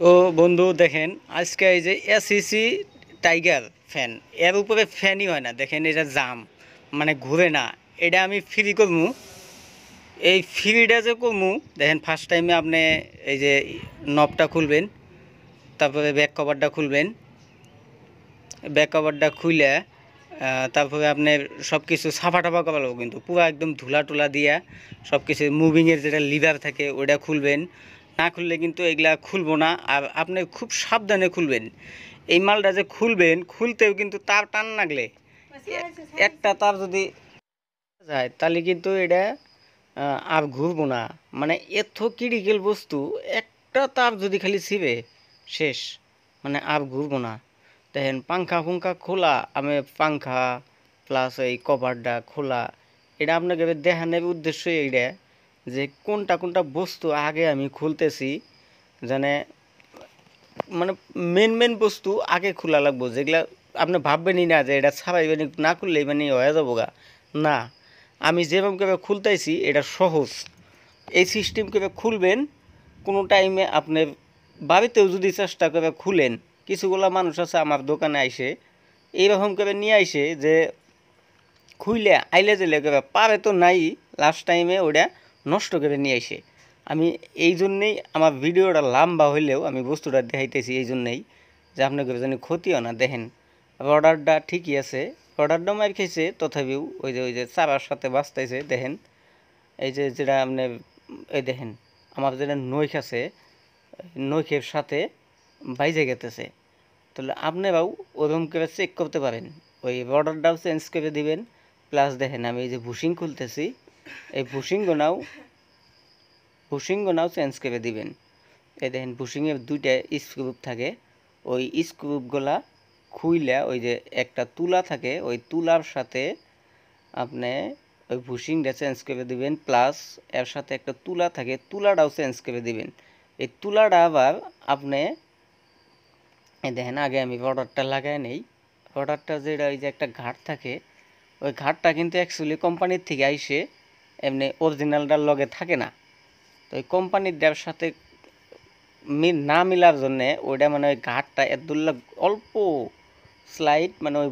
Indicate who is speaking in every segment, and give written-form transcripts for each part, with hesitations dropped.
Speaker 1: তো বন্ধু দেখেন আজকে এই যে এসিসি টাইগার ফ্যান এর উপরে ফ্যানই হয় না, দেখেন এটা জাম মানে ঘুরে না। এটা আমি ফ্রি করবো, এই ফ্রিটা যে করবো দেখেন ফার্স্ট টাইমে আপনি এই যে নবটা খুলবেন, তারপরে ব্যাক কভারটা খুলবেন, ব্যাক কভারটা খুলে তারপরে আপনার সব কিছু সাফা টাফা করা লাগবে, কিন্তু পুরো একদম ধুলা টুলা দিয়া সব কিছু মুভিংয়ের যেটা লিভার থাকে ওটা খুলবেন। না খুললে কিন্তু এগুলা খুলবো না, আর আপনি খুব সাবধানে খুলবেন। এই মালটা যে খুলবেন খুলতেও কিন্তু তার টান লাগলে একটা তার যদি যায় তাহলে কিন্তু এটা আর ঘুরবো না। মানে এত ক্রিটিক্যাল বস্তু, একটা তার যদি খালি ছিঁড়ে শেষ, মানে আর ঘুরবো না। দেখেন পাংখা ফুংখা খোলা, আমি পাংখা প্লাস এই কভারটা খোলা, এটা আপনাকে এবার দেখানোর উদ্দেশ্য এইটা যে কোনটা কোনটা বস্তু আগে আমি খুলতেছি, যেন মানে মেন মেন বস্তু আগে খোলা লাগবো, যেগুলা আপনি ভাববেনই না যে এটা ছাড়াইবেন না খুললেই মানে হয়ে যাবো গা। না, আমি যেরকম করে খুলতেছি এটা সহজ, এই সিস্টেম করে খুলবেন। কোনো টাইমে আপনার বাড়িতেও যদি চেষ্টা করে খুলেন, কিছুগুলো মানুষ আছে আমার দোকানে আইসে এইরকম করে নিয়ে আইসে যে খুইলে আইলে জেলে করে পারে তো নাই, লাস্ট টাইমে ওটা নষ্ট করে নিয়ে আইসে। আমি এই জন্যেই আমার ভিডিওটা লম্বা হইলেও আমি বস্তুটা দেখাইতেছি, এই জন্যেই যে আপনাকে জানি ক্ষতিও না। দেখেন অর্ডারটা ঠিকই আছে, অর্ডারটাও মার খেয়েছে, তথাপিও ওই যে চারার সাথে বাঁচতেছে। দেখেন এই যে যেটা আপনার এই দেখেন আমার যেটা নৈখ আছে, নৈখের সাথে বাইজে গেতেছে। তাহলে আপনারাও ওরকম করে চেক করতে পারেন, ওই বর্ডারটাও চেঞ্জ করে দিবেন। প্লাস দেখেন আমি এই যে বুশিং খুলতেছি, এই বুশিংগুনাও চেঞ্জ করে দিবেন। এই দেখেন বুশিংয়ের দুইটা স্ক্রুপ থাকে, ওই স্ক্রুপগুলা খুইলে ওই যে একটা তুলা থাকে, ওই তুলার সাথে আপনি ওই বুশিংটা চেঞ্জ করে দিবেন। প্লাস এর সাথে একটা তুলা থাকে, তুলাটাও চেঞ্জ করে দিবেন। এই তুলাটা আবার আপনি এই দেখেন আগে আমি বর্ডারটা লাগাই নেই। বর্ডারটা যেটা ওই যে একটা ঘাট থাকে, ওই ঘাটটা কিন্তু অ্যাকচুয়ালি কোম্পানির থেকে আইসে এমনি অরিজিনালটার লগে থাকে না। তো ওই কোম্পানিরটার সাথে না মিলার জন্যে ওইটা মানে ওই ঘাটটা এদুল্লা অল্প স্লাইড মানে ওই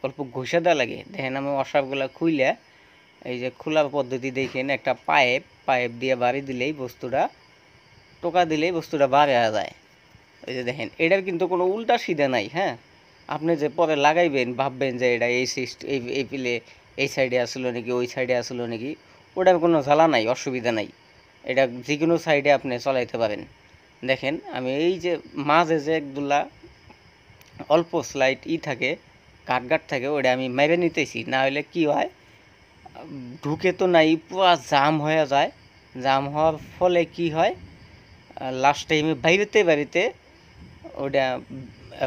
Speaker 1: অল্প ঘষে দেওয়া লাগে। দেখেন আমি ওয়াশাপগুলো খুইলে এই যে খোলার পদ্ধতি দেখেন, একটা পাইপ দিয়ে বাড়ি দিলেই বস্তুটা টোকা দিলেই বস্তুটা বাড়ে যায়। ওই যে দেখেন এটার কিন্তু কোনো উল্টা সিধা নাই। হ্যাঁ, আপনি যে পরে লাগাইবেন ভাববেন যে এটা এই পিলে এই সাইডে আসলো নাকি ওই সাইডে আসলো নাকি, ওটার কোনো জ্বালা নাই, অসুবিধা নাই। এটা যে কোনো সাইডে আপনি চলাইতে পারেন। দেখেন আমি এই যে মাঝে যে একদুলা অল্প স্লাইড থাকে, কাঠগাট থাকে, ওটা আমি মেরে নিতেছি, না হলে কি হয় ঢুকে তো নাই, পুরো জাম হয়ে যায়। জাম হওয়ার ফলে কি হয় লাস্ট টাইমে বাড়িতে ওটা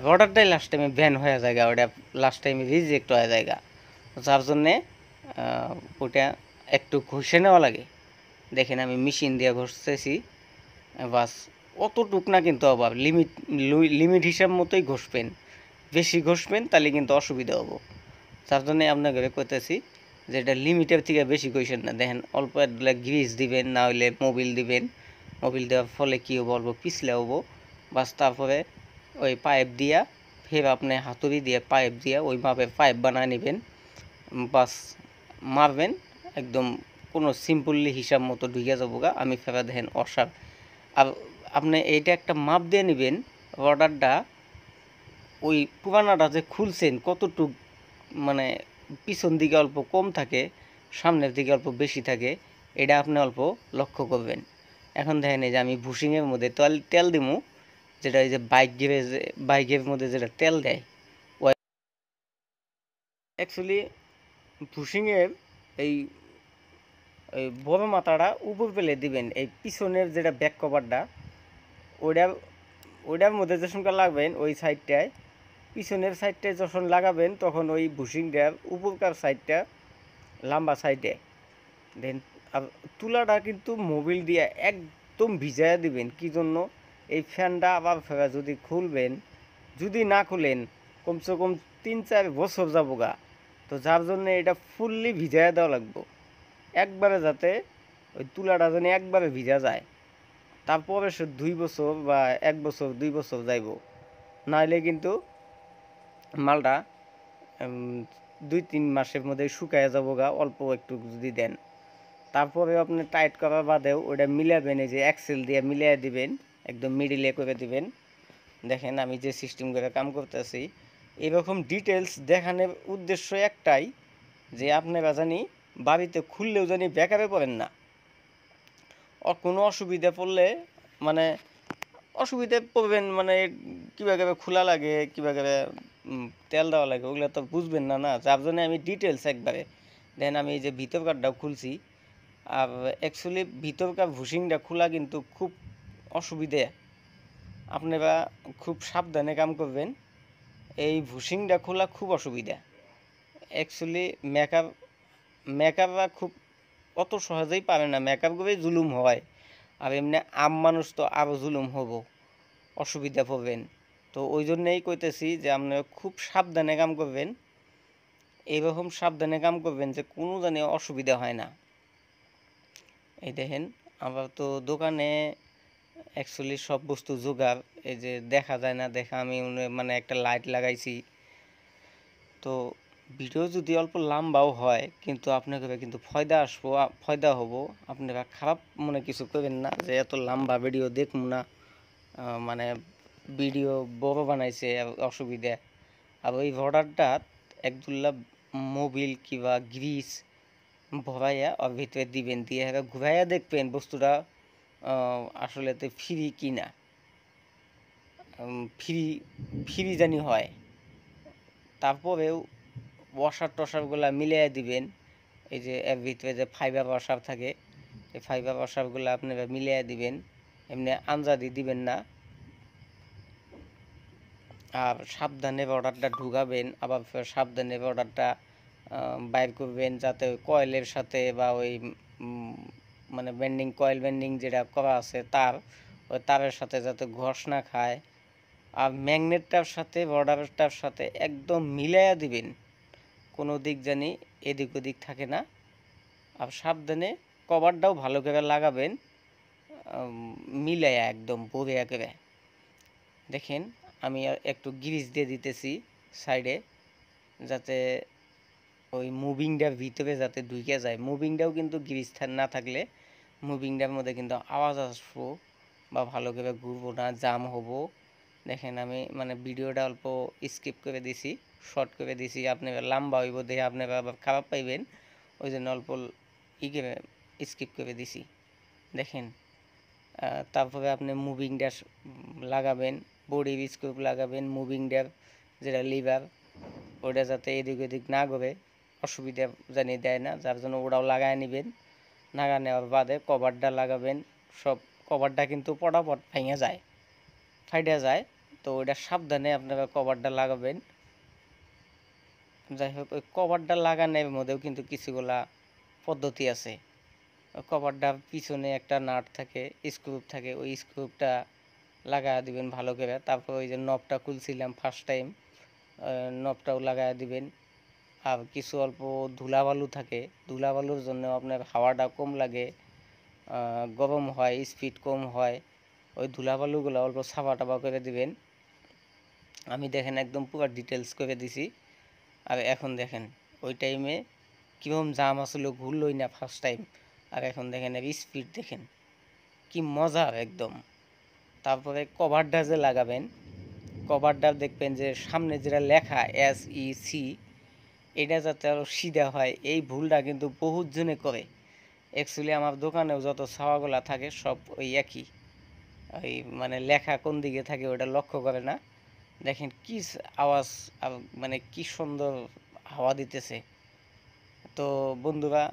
Speaker 1: অর্ডারটাই লাস্ট টাইমে ব্যান হয়ে যায়, ওটা লাস্ট টাইমে রিজেক্ট হয়ে যায়। যার জন্যে ওটা একটু ঘষে নেওয়া লাগে। দেখেন আমি মেশিন দিয়ে ঘষতেছি, বাস অতটুক না, কিন্তু আবার লিমিট হিসাব মতোই ঘষবেন। বেশি ঘষবেন তাহলে কিন্তু অসুবিধা হবো। যার জন্যে আপনাকে কইতেছি যে এটা লিমিটের থেকে বেশি ঘষেন না। দেখেন অল্প একগুলা গ্রিস দিবেন, না হইলে মোবিল দিবেন। মোবিল দেওয়ার ফলে কী হবো, অল্প পিছলে হবো। বাস তারপরে ওই পাইপ দিয়া ফের আপনি হাতুড়ি দিয়ে পাইপ দিয়া ওই মাপে পাইপ বানায় নেবেন, বাস মারবেন একদম কোনো সিম্পলি হিসাব মতো ঢুকে যাবো গা। আমি ফেরা দেখেন অসার। আর আপনি এইটা একটা মাপ দিয়ে নেবেন, অর্ডারটা ওই পুরানাটা যে খুলছেন কতটুক মানে পিছন দিকে অল্প কম থাকে, সামনের দিকে অল্প বেশি থাকে, এটা আপনি অল্প লক্ষ্য করবেন। এখন দেখেন এই যে আমি বুশিংয়ের মধ্যে তেল দিমু, যেটা এই যে বাইকের মধ্যে যেটা তেল দেয়, ওই অ্যাকচুয়ালি বুশিংয়ের এই ওই বড় মাথাটা উপর ফেলে দিবেন, এই পিছনের যেটা ব্যাক কভারটা ওইটার ওইটার মধ্যে যে সংখ্যা লাগবেন ওই সাইডটায়, পিছনের সাইডটায় যখন লাগাবেন তখন ওই বুশিংটার উপরকার সাইডটা লম্বা সাইডে দেন। আর তুলাটা কিন্তু মোবিল দিয়ে একদম ভিজাইয়া দিবেন। কি জন্য, এই ফ্যানটা আবার ফেরা যদি খুলবেন, যদি না খুলেন কমসে কম 3-4 বছর যাবো গা। তো যার জন্য এটা ফুললি ভিজাইয়া দেওয়া লাগবে একবারে, যাতে ওই তুলাটা যেন একবারে ভিজা যায়। তারপরে সে 2 বছর বা 1 বছর 2 বছর যাইব, নাইলে কিন্তু মালটা 2-3 মাসের মধ্যে শুকায় যাবো গা, অল্প একটু যদি দেন। তারপরে আপনি টাইট করার বাদেও ওটা মিলাবেন, এই যে এক্সেল দিয়ে মিলিয়ে দিবেন, একদম মিডিলে করে দিবেন। দেখেন আমি যে সিস্টেম করে কাম করতেছি, এরকম ডিটেলস দেখানোর উদ্দেশ্য একটাই, যে আপনারা জানি বাড়িতে খুললেও জানি বেকারে পড়েন না। কোনো অসুবিধা পড়লে মানে অসুবিধায় পড়বেন, মানে কীভাবে খোলা লাগে, কীভাবে তেল দেওয়া লাগে, ওগুলো তো বুঝবেন না, না, যার জন্য আমি ডিটেলস একবারে দেন। আমি এই যে ভিতরকারটাও খুলছি, আর অ্যাকচুয়ালি ভিতরকার ভুসিংটা খোলা কিন্তু খুব অসুবিধে, আপনারা খুব সাবধানে কাম করবেন। এই ভুসিংটা খোলা খুব অসুবিধা। অ্যাকচুয়ালি মেকআপরা খুব অত সহজেই পারে না, মেকআপগুলোই জুলুম হয়, আর এমনি আম মানুষ তো আরও জুলুম হব, অসুবিধা পড়বেন। তো ওই জন্যেই কইতেছি যে আপনারা খুব সাবধানে কাম করবেন, এইরকম সাবধানে কাম করবেন যে কোনো জানি অসুবিধা হয় না। এই দেখেন আবার তো দোকানে অ্যাকচুয়ালি সব বস্তু জোগাড়, এই যে দেখা যায় না, দেখা আমি মানে একটা লাইট লাগাইছি। তো ভিডিও যদি অল্প লম্বাও হয় কিন্তু আপনাকে কিন্তু ফয়দা হবো। আপনারা খারাপ মনে কিছু করবেন না যে এত লম্বা ভিডিও দেখুন না, মানে ভিডিও বড় বানাইছে অসুবিধা। আর ওই অর্ডারটা একদুল্লা মোবিল কিংবা গ্রিস ভরাইয়া ওর ভিতরে দিবেন, দিয়ে ঘুরাইয়া দেখবেন বস্তুটা আসলে তো ফ্রি কিনা, ফ্রি জানি হয়। তারপরেও ওয়াশার টসারগুলা মিলিয়ে দিবেন, এই যে এর ভিতরে যে ফাইবার ওয়াশার থাকে, এই ফাইবার ওয়াশারগুলো আপনারা মিলিয়ে দিবেন, এমনি আঞ্জাদি দিবেন না। আর সাবধানে অর্ডারটা ঢুকাবেন, আবার সাবধানে অর্ডারটা বাইর করবেন, যাতে ওই কয়েলের সাথে বা ওই মানে কয়েল বেন্ডিং যেটা করা আছে ওই তারের সাথে যাতে ঘষ না খায়। আর ম্যাগনেটটার সাথে অর্ডারটার সাথে একদম মিলাইয়া দিবেন, কোনো দিক জানি এদিক ওদিক থাকে না। আর সাবধানে কভারটাও ভালো করে লাগাবেন, মিলাইয়া একদম বড়িয়া করে। দেখেন আমি একটু গ্রিস দিয়ে দিতেছি সাইডে, যাতে ওই মুভিংটার ভিতরে যাতে ঢুকে যায়। মুভিংটাও কিন্তু গ্রিস না থাকলে মুভিংটার মধ্যে কিন্তু আওয়াজ আসবো বা ভালো করে ঘুরবো না, জাম হবো। দেখেন আমি মানে ভিডিওটা অল্প স্কিপ করে দিছি, শর্ট করে দিছি, আপনি লম্বা হইব দেখে আপনারা আবার খারাপ পাইবেন, ওই জন্য অল্প করে স্কিপ করে দিছি। দেখেন তারপরে আপনি মুভিংটা লাগাবেন, বডির স্ক্রু লাগাবেন, মুভিংটার যেটা লিভার ওটা যাতে এদিক ওদিক না করে অসুবিধা জানি দেয় না, যার জন্য ওটাও লাগায় নেবেন। লাগা নেওয়ার বাদে কভারটা লাগাবেন। সব কভারটা কিন্তু পটাপট ফাইটে যায়, তো ওইটা সাবধানে আপনারা কভারটা লাগাবেন। যাই হোক, ওই কভারটা লাগানোর মধ্যেও কিন্তু কিছুগুলা পদ্ধতি আছে। কভারটার পিছনে একটা নাট থাকে, স্ক্রু থাকে, ওই স্ক্রুটা লাগায় দিবেন ভালো করে। তারপর ওই যে নবটা খুলছিলাম ফার্স্ট টাইম, নবটাও লাগায় দিবেন। আর কিছু অল্প ধুলাবালু থাকে, ধুলাবালুর জন্য আপনার হাওয়াটা কম লাগে, গরম হয়, স্পিড কম হয়, ওই ধুলাবালুগুলো অল্প সাফা টাফা করে দিবেন। আমি দেখেন একদম পুরো ডিটেলস করে দিছি। আর এখন দেখেন ওই টাইমে কীরকম জাম আসলে ঘুরলই না ফার্স্ট টাইম, আর এখন দেখেন এর স্পিড দেখেন কি মজার একদম। তারপরে কভারটা যে লাগাবেন, কভারটা দেখবেন যে সামনে যেটা লেখা SEC, এটা যাতে আরও সিধা হয়, এই ভুলটা কিন্তু বহুত জনে করে। অ্যাকচুয়ালি আমার দোকানেও যত ছাওয়াগুলা থাকে সব ওই একই, ওই মানে লেখা কোন দিকে থাকে ওটা লক্ষ্য করে না। দেখেন কি আওয়াজ, মানে কি সুন্দর হাওয়া দিতেছে। তো বন্ধুরা,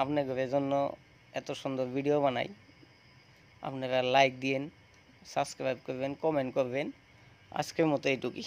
Speaker 1: আপনাদের জন্য এত সুন্দর ভিডিও বানাই, আপনারা লাইক দিয়েন, সাবস্ক্রাইব করবেন, কমেন্ট করবেন। আজকের মতো এইটুকুই।